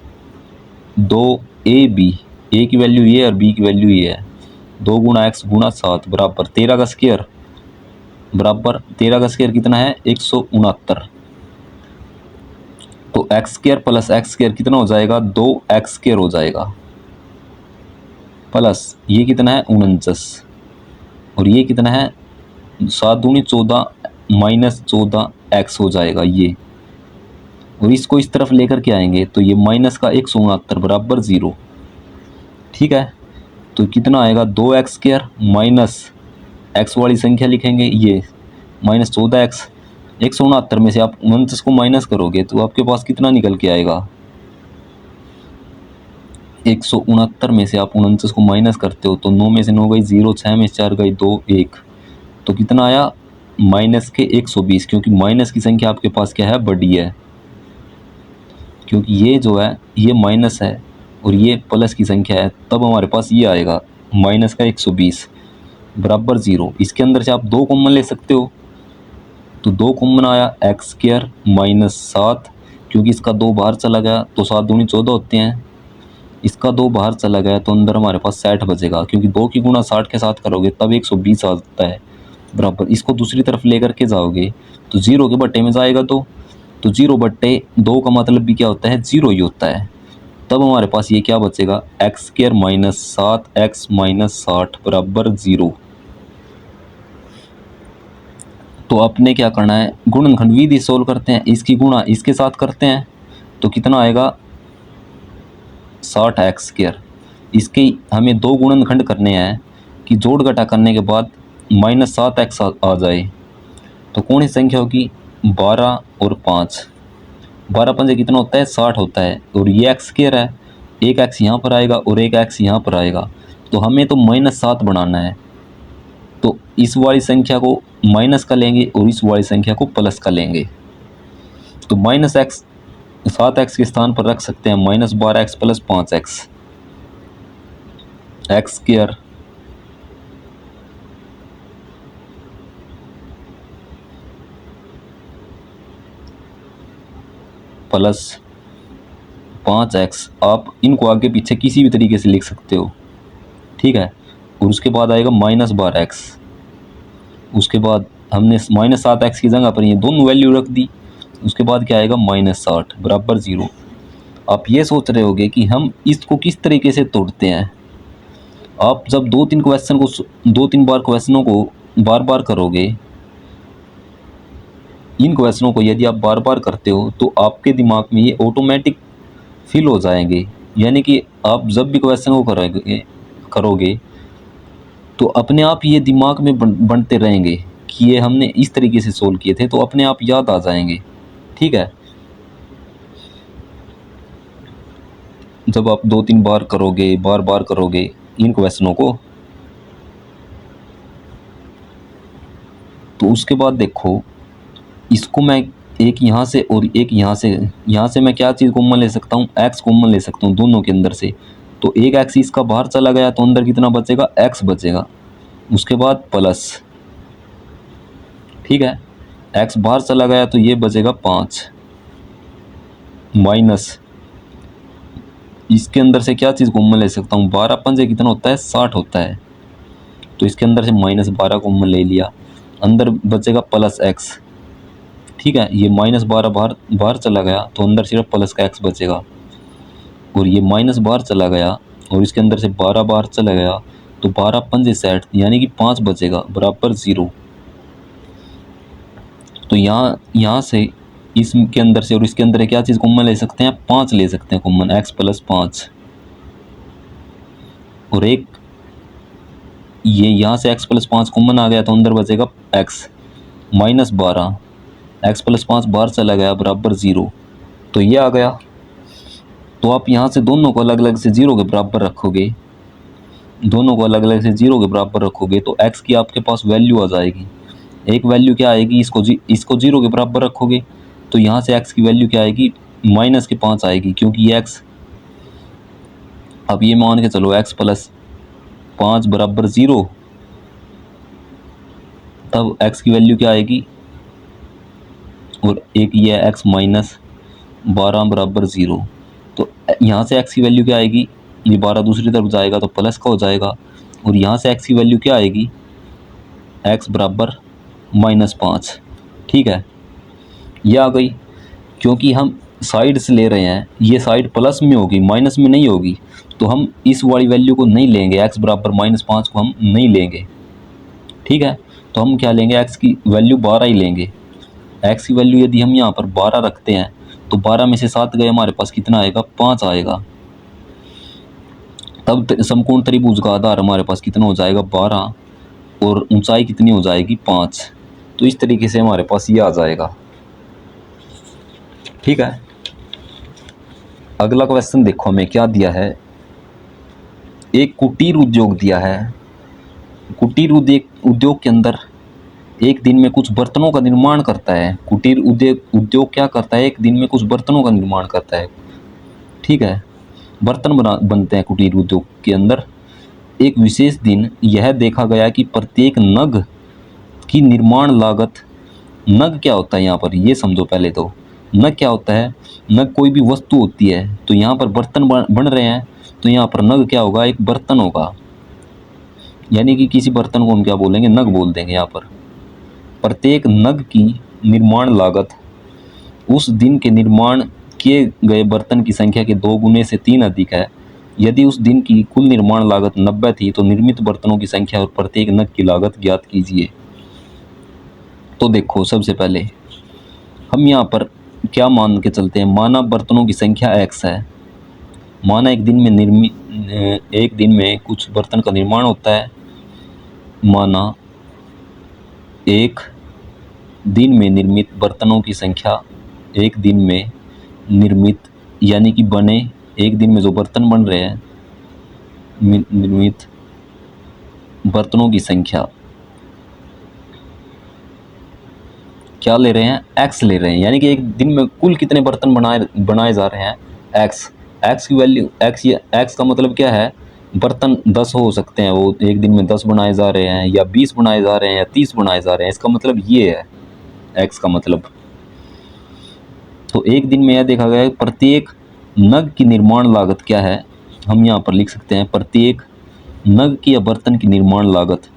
[SPEAKER 1] 2ab, a की वैल्यू ये और b की वैल्यू ये है, 2 गुणा x गुणा 7 बराबर 13 का स्क्वायर, बराबर 13 का स्क्वायर कितना है 169। तो x square plus x square कितना हो जाएगा, 2x स्क्वायर हो जाएगा, प्लस ये कितना है 49, और ये कितना है 7 दूनी 14 माइनस 14x हो जाएगा ये, और इसको इस तरफ लेकर के आएंगे तो ये माइनस का 169 बराबर 0। ठीक है, तो कितना आएगा 2x स्क्वायर माइनस x वाली संख्या लिखेंगे ये माइनस 14x, 169 में से आप 49 को माइनस करोगे तो आपके पास कितना निकल के आएगा, 169 में से आप 49 को माइनस करते हो तो 9 में से 9 गई 0, 6 में से 4 गई 2, 1, तो कितना आया माइनस के 120, क्योंकि माइनस की संख्या आपके पास क्या है, बड़ी है, क्योंकि ये जो है ये माइनस है और ये प्लस की संख्या है, तब हमारे पास ये आएगा माइनस का 120 बराबर 0। इसके अंदर से आप 2 कॉमन ले सकते हो, तो 2 कॉमन आया एक्स स्क्वायर माइनस 7, क्योंकि इसका 2 बाहर चला गया तो 7 दूनी 14 होते हैं, इसका 2 बाहर चला गया तो अंदर हमारे पास 60 बचेगा, क्योंकि 2 की गुणा 60 के साथ करोगे तब 120 आता है बराबर। इसको दूसरी तरफ लेकर के जाओगे तो 0 के बट्टे में जाएगा तो 0 बट्टे 2 का मतलब भी क्या होता है, 0 ही होता है, तब हमारे पास ये क्या बचेगा, x square minus 7x minus 60 बराबर 0। तो आपने क्या करना है, गुणनखंड विधि सोल्व करते हैं, इसकी गुणा इसके साथ करते हैं तो कितना आएगा 60x स्क्वायर। इसके हमें 2 गुणनखंड करने हैं कि जोड़ घटा करने के बाद माइनस 7x आ जाए, तो कौन सी संख्या होगी, 12 और 5, 12 पंजे कितना होता है 60 होता है, और ये एक्स स्क्वायर है, एक एक्स यहाँ पर आएगा और एक एक्स यहाँ पर आएगा, तो हमें तो माइनस 7 बनाना है, तो इस वाली संख्या को माइनस का लेंगे और इस वाली संख्या को प्लस का लेंगे, तो माइनस एक्स 7x के स्थान पर रख सकते हैं minus 12x plus 5x, x square plus 5x, आप इनको आगे पीछे किसी भी तरीके से लिख सकते हो। ठीक है, और उसके बाद आएगा माइनस 12x, उसके बाद हमने माइनस 7x की जगह पर ये दोनों वैल्यू रख दी, उसके बाद क्या आएगा माइनस 60 बराबर 0। आप ये सोच रहे होगे कि हम इसको किस तरीके से तोड़ते हैं, आप जब 2-3 बार क्वेश्चनों को बार बार करोगे, इन क्वेश्चनों को यदि आप बार बार करते हो तो आपके दिमाग में ये ऑटोमेटिक फिल हो जाएंगे, यानी कि आप जब भी क्वेश्चन को करोगे तो अपने आप ये दिमाग में बनते रहेंगे कि ये हमने इस तरीके से सोल्व किए थे, तो अपने आप याद आ जाएंगे। ठीक है, जब आप 2-3 बार करोगे, बार बार करोगे इन क्वेश्चनों को। तो उसके बाद देखो, इसको मैं एक यहाँ से और एक यहाँ से मैं क्या चीज़ कॉमन ले सकता हूँ, एक्स कॉमन ले सकता हूँ दोनों के अंदर से। तो एक एक्स इसका बाहर चला गया तो अंदर कितना बचेगा, एक्स बचेगा। उसके बाद प्लस, ठीक है, एक्स बाहर चला गया तो ये बचेगा 5, माइनस इसके अंदर से क्या चीज़ कॉमन ले सकता हूँ, 12 पंजे कितना होता है, 60 होता है। तो इसके अंदर से -12 कॉमन ले लिया, अंदर बचेगा प्लस एक्स, ठीक है। ये -12 बाहर चला गया तो अंदर सिर्फ प्लस का एक्स बचेगा, और ये माइनस बाहर चला गया और इसके अंदर से 12 बाहर चला गया तो 12 पंजे 60, यानी कि 5 बचेगा बराबर 0। तो यहाँ से इसके अंदर से और इसके अंदर क्या चीज़ कॉमन ले सकते हैं, 5 ले सकते हैं कॉमन, x + 5। और एक ये यहाँ से x + 5 कॉमन आ गया तो अंदर बचेगा x, -12, x + 5 बाहर चला गया बराबर 0। तो ये आ गया। तो आप यहाँ से दोनों को अलग अलग से 0 के बराबर रखोगे, दोनों को अलग अलग से 0 के बराबर रखोगे तो x की आपके पास वैल्यू आ जाएगी। एक वैल्यू क्या आएगी, इसको 0 के बराबर रखोगे तो यहाँ से x की वैल्यू क्या आएगी, -5 आएगी, क्योंकि ये x, अब ये मान के चलो x + 5 बराबर 0, तब x की वैल्यू क्या आएगी, और एक ये x - 12 बराबर 0। तो यहाँ से x की वैल्यू क्या आएगी, ये 12 दूसरी तरफ जाएगा तो प्लस का हो जाएगा, और यहाँ से x की वैल्यू क्या आएगी, x बराबर -5, ठीक है। ये आ गई, क्योंकि हम साइड से ले रहे हैं, ये साइड प्लस में होगी माइनस में नहीं होगी, तो हम इस वाली वैल्यू को नहीं लेंगे, x बराबर -5 को हम नहीं लेंगे, ठीक है। तो हम क्या लेंगे, x की वैल्यू 12 ही लेंगे। x की वैल्यू यदि हम यहाँ पर 12 रखते हैं तो 12 में से 7 गए, हमारे पास कितना आएगा, 5 आएगा। तब समकोण त्रिभुज का आधार हमारे पास कितना हो जाएगा, 12, और ऊंचाई कितनी हो जाएगी, 5। तो इस तरीके से हमारे पास ये आ जाएगा, ठीक है। अगला क्वेश्चन देखो हमें क्या दिया है, एक कुटीर उद्योग दिया है। कुटीर उद्योग के अंदर एक दिन में कुछ बर्तनों का निर्माण करता है। कुटीर उद्योग क्या करता है, एक दिन में कुछ बर्तनों का निर्माण करता है, ठीक है। बर्तन बनते हैं कुटीर उद्योग के अंदर। एक विशेष दिन यह देखा गया कि प्रत्येक नग की निर्माण लागत, नग क्या होता है यहाँ पर ये समझो पहले। तो नग क्या होता है, नग कोई भी वस्तु होती है। तो यहाँ पर बर्तन बन रहे हैं तो यहाँ पर नग क्या होगा, एक बर्तन होगा, यानी कि किसी बर्तन को हम क्या बोलेंगे, नग बोल देंगे यहाँ पर। प्रत्येक नग की निर्माण लागत उस दिन के निर्माण किए गए बर्तन की संख्या के 2 गुने से 3 अधिक है। यदि उस दिन की कुल निर्माण लागत 90 थी तो निर्मित बर्तनों की संख्या और प्रत्येक नग की लागत ज्ञात कीजिए। तो देखो, सबसे पहले हम यहाँ पर क्या मान के चलते हैं, माना बर्तनों की संख्या x है, माना एक दिन में कुछ बर्तन का निर्माण होता है, माना एक दिन में निर्मित बर्तनों की संख्या, एक दिन में निर्मित यानी कि बने, एक दिन में जो बर्तन बन रहे हैं, निर्मित बर्तनों की संख्या क्या ले रहे हैं, x ले रहे हैं, यानी कि एक दिन में कुल कितने बर्तन बनाए जा रहे हैं, x की वैल्यू, x का मतलब क्या है, बर्तन 10 हो सकते हैं, वो एक दिन में 10 बनाए जा रहे हैं या 20 बनाए जा रहे हैं या 30 बनाए जा रहे हैं, इसका मतलब ये है x का मतलब। तो एक दिन में यह देखा गया है प्रत्येक नग की निर्माण लागत क्या है, हम यहाँ पर लिख सकते हैं प्रत्येक नग की या बर्तन की निर्माण लागत,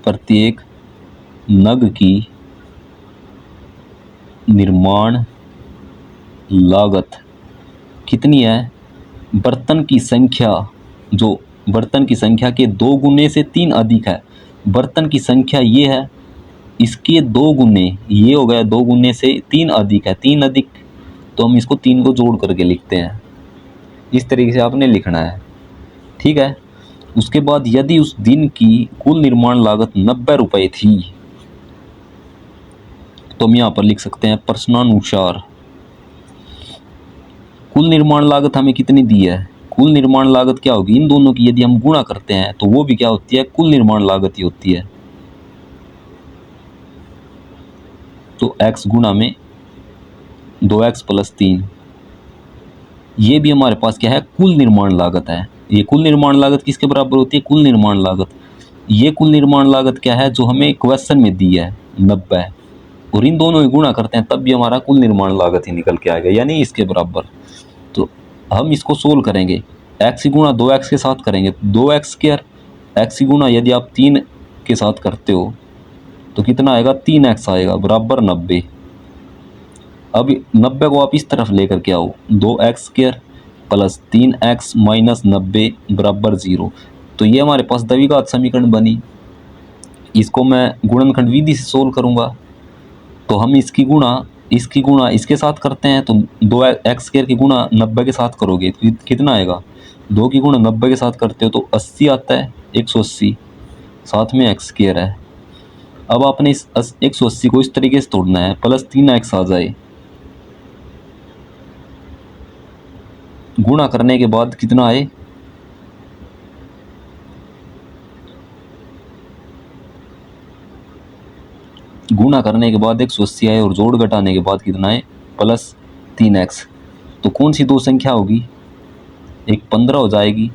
[SPEAKER 1] प्रत्येक नग की निर्माण लागत कितनी है, बर्तन की संख्या, जो बर्तन की संख्या के 2 गुने से 3 अधिक है। बर्तन की संख्या ये है, इसके 2 गुने, ये हो गया 2 गुने से 3 अधिक है, 3 अधिक, तो हम इसको 3 को जोड़ करके लिखते हैं। इस तरीके से आपने लिखना है, ठीक है। उसके बाद यदि उस दिन की कुल निर्माण लागत 90 रुपये थी तो हम यहाँ पर लिख सकते हैं प्रश्नानुसार कुल निर्माण लागत हमें कितनी दी है, कुल निर्माण लागत क्या होगी, इन दोनों की यदि हम गुणा करते हैं तो वो भी क्या होती है, कुल निर्माण लागत ही होती है। तो x गुणा में 2x प्लस 3, ये भी हमारे पास क्या है, कुल निर्माण लागत है। ये कुल निर्माण लागत किसके बराबर होती है, कुल निर्माण लागत, ये कुल निर्माण लागत क्या है जो हमें क्वेश्चन में दी है 90, और इन दोनों की गुणा करते हैं तब भी हमारा कुल निर्माण लागत ही निकल के आएगा, यानी इसके बराबर। तो हम इसको सोल्व करेंगे, x गुणा 2x के साथ करेंगे 2x स्क्वायर, x गुणा यदि आप 3 के साथ करते हो तो कितना आएगा, 3x आएगा बराबर 90। अब 90 को आप इस तरफ लेकर के आओ, 2x square plus 3x minus 90 बराबर 0। तो ये हमारे पास द्विघात समीकरण बनी। इसको मैं गुणनखंड विधि से सोल्व करूँगा, तो हम इसकी गुणा इसके साथ करते हैं, तो 2x स्क्वायर की गुणा 90 के साथ करोगे तो कितना आएगा, 2 की गुणा 90 के साथ करते हो तो 80 आता है, 180, साथ में x स्क्वायर है। अब आपने इस 180 को इस तरीके से तोड़ना है, प्लस 3x आ जाए, गुणा करने के बाद कितना आए, गुणा करने के बाद 180 आए और जोड़ घटाने के बाद कितना है, प्लस 3x। तो कौन सी दो संख्या होगी, एक 15 हो जाएगी,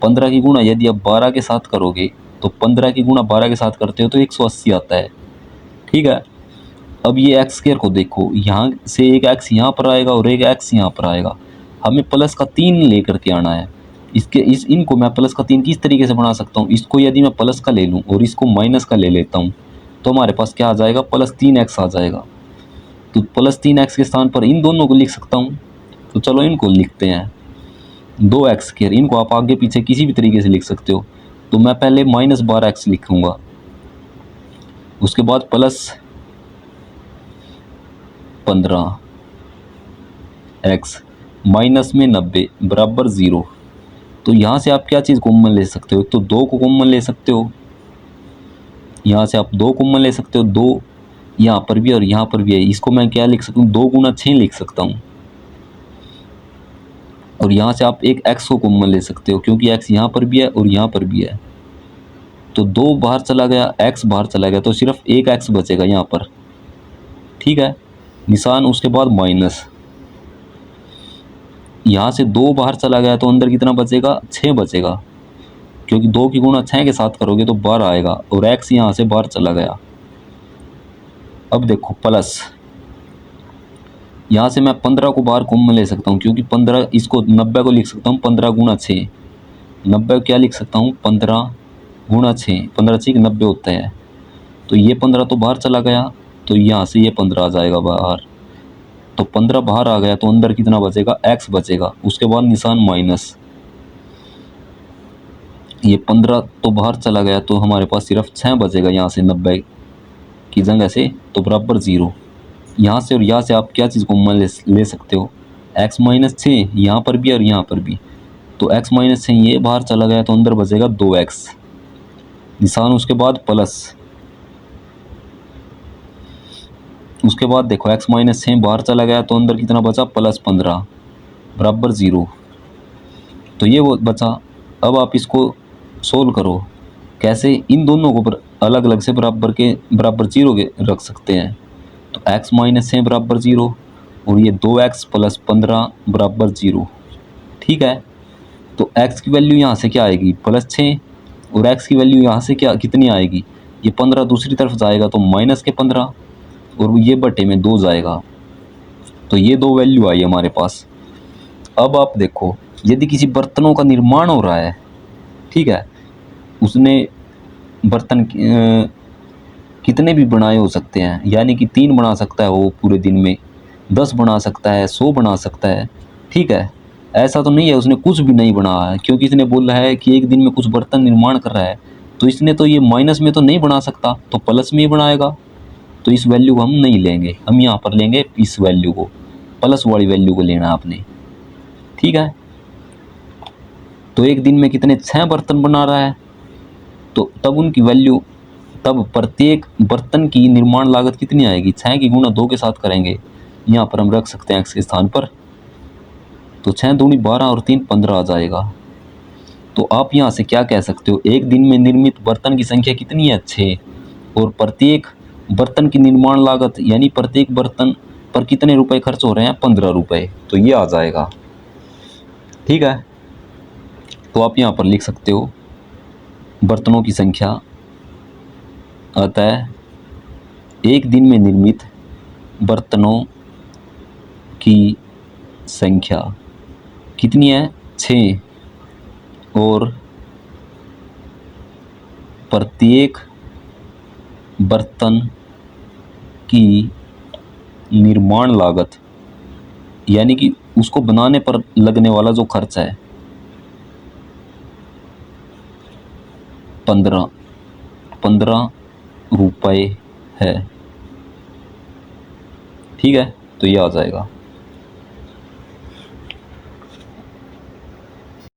[SPEAKER 1] 15 की गुणा यदि आप 12 के साथ करोगे तो 15 की गुणा 12 के साथ करते हो तो 180 आता है, ठीक है। अब ये x स्क्वायर को देखो, यहाँ से एक x यहाँ पर आएगा और एक x यहाँ पर आएगा, हमें प्लस का 3 लेकर के आना है। इनको मैं प्लस का 3 किस तरीके से बना सकता हूँ, इसको यदि मैं प्लस का ले लूँ और इसको माइनस का ले लेता हूँ तो हमारे पास क्या आ जाएगा, प्लस 3x आ जाएगा। तो प्लस 3x के स्थान पर इन दोनों को लिख सकता हूँ, तो चलो इनको लिखते हैं, 2x स्क्वायर, इनको आप आगे पीछे किसी भी तरीके से लिख सकते हो। तो मैं पहले माइनस 12x लिखूँगा, उसके बाद प्लस 15x माइनस में 90 बराबर 0। तो यहाँ से आप क्या चीज़ कॉमन ले सकते हो, तो 2 को कॉमन ले सकते हो, यहाँ से आप 2 कॉमन ले सकते हो, 2 यहाँ पर भी और यहाँ पर भी है, इसको मैं क्या लिख सकता हूँ, 2 गुना 6 लिख सकता हूँ। और यहाँ से आप एक x को कॉमन ले सकते हो क्योंकि x यहाँ पर भी है और यहाँ पर भी है, तो 2 बाहर चला गया, x बाहर चला गया, तो सिर्फ एक x बचेगा यहाँ पर, ठीक है, निशान, उसके बाद माइनस, यहाँ से 2 बाहर चला गया तो अंदर कितना बचेगा, 6 बचेगा, क्योंकि 2 की गुणा 6 के साथ करोगे तो 12 आएगा, और x यहाँ से बाहर चला गया। अब देखो प्लस, यहाँ से मैं 15 को बाहर कॉमन ले सकता हूँ क्योंकि 15, इसको 90 को लिख सकता हूँ 15 गुणा 6, 90 क्या लिख सकता हूँ, 15 गुणा 6, 15 6 90 होता है, तो ये 15 तो बाहर चला गया, तो यहाँ से ये 15 आ जाएगा बाहर, तो 15 बाहर आ गया तो अंदर कितना बचेगा, x बचेगा, उसके बाद निशान माइनस, ये 15 तो बाहर चला गया तो हमारे पास सिर्फ 6 बचेगा यहाँ से 90 की जगह से, तो बराबर 0। यहाँ से और यहाँ से आप क्या चीज़ कॉमन ले सकते हो, x माइनस 6 यहाँ पर भी और यहाँ पर भी, तो x माइनस 6 ये बाहर चला गया तो अंदर बचेगा 2x, निशान, उसके बाद प्लस, उसके बाद देखो x माइनस 6 बाहर चला गया तो अंदर कितना बचा, प्लस 15 बराबर 0। तो ये वो बचा। अब आप इसको सोल्व करो, कैसे, इन दोनों को अलग अलग से बराबर 0 के रख सकते हैं, तो x माइनस 6 बराबर 0 और ये 2x प्लस 15 बराबर 0, ठीक है। तो x की वैल्यू यहाँ से क्या आएगी, प्लस 6, और x की वैल्यू यहाँ से क्या कितनी आएगी, ये 15 दूसरी तरफ जाएगा तो माइनस के 15, और ये बटे में 2 जाएगा, तो ये 2 वैल्यू आई हमारे पास। अब आप देखो, यदि किसी बर्तनों का निर्माण हो रहा है, ठीक है, उसने बर्तन कितने भी बनाए हो सकते हैं, यानी कि 3 बना सकता है वो पूरे दिन में, 10 बना सकता है, 100 बना सकता है, ठीक है। ऐसा तो नहीं है उसने कुछ भी नहीं बनाया है, क्योंकि इसने बोला है कि एक दिन में कुछ बर्तन निर्माण कर रहा है, तो इसने तो ये माइनस में तो नहीं बना सकता, तो प्लस में ही बनाएगा, तो इस वैल्यू को हम नहीं लेंगे, हम यहाँ पर लेंगे इस वैल्यू को, प्लस वाली वैल्यू को लेना आपने, ठीक है। तो एक दिन में कितने, 6 बर्तन बना रहा है, तो तब उनकी वैल्यू, तब प्रत्येक बर्तन की निर्माण लागत कितनी आएगी, 6 की गुणा 2 के साथ करेंगे, यहाँ पर हम रख सकते हैं x के स्थान पर तो 6 दूनी 12 और 3 15 आ जाएगा। तो आप यहाँ से क्या कह सकते हो, एक दिन में निर्मित बर्तन की संख्या कितनी है, 6, और प्रत्येक बर्तन की निर्माण लागत यानी प्रत्येक बर्तन पर कितने रुपए खर्च हो रहे हैं, 15 रुपए। तो ये आ जाएगा। ठीक है, तो आप यहाँ पर लिख सकते हो बर्तनों की संख्या, अतः एक दिन में निर्मित बर्तनों की संख्या कितनी है, 6, और प्रत्येक बर्तन की निर्माण लागत यानी कि उसको बनाने पर लगने वाला जो खर्च है 15 रुपए है। ठीक है, तो ये आ जाएगा।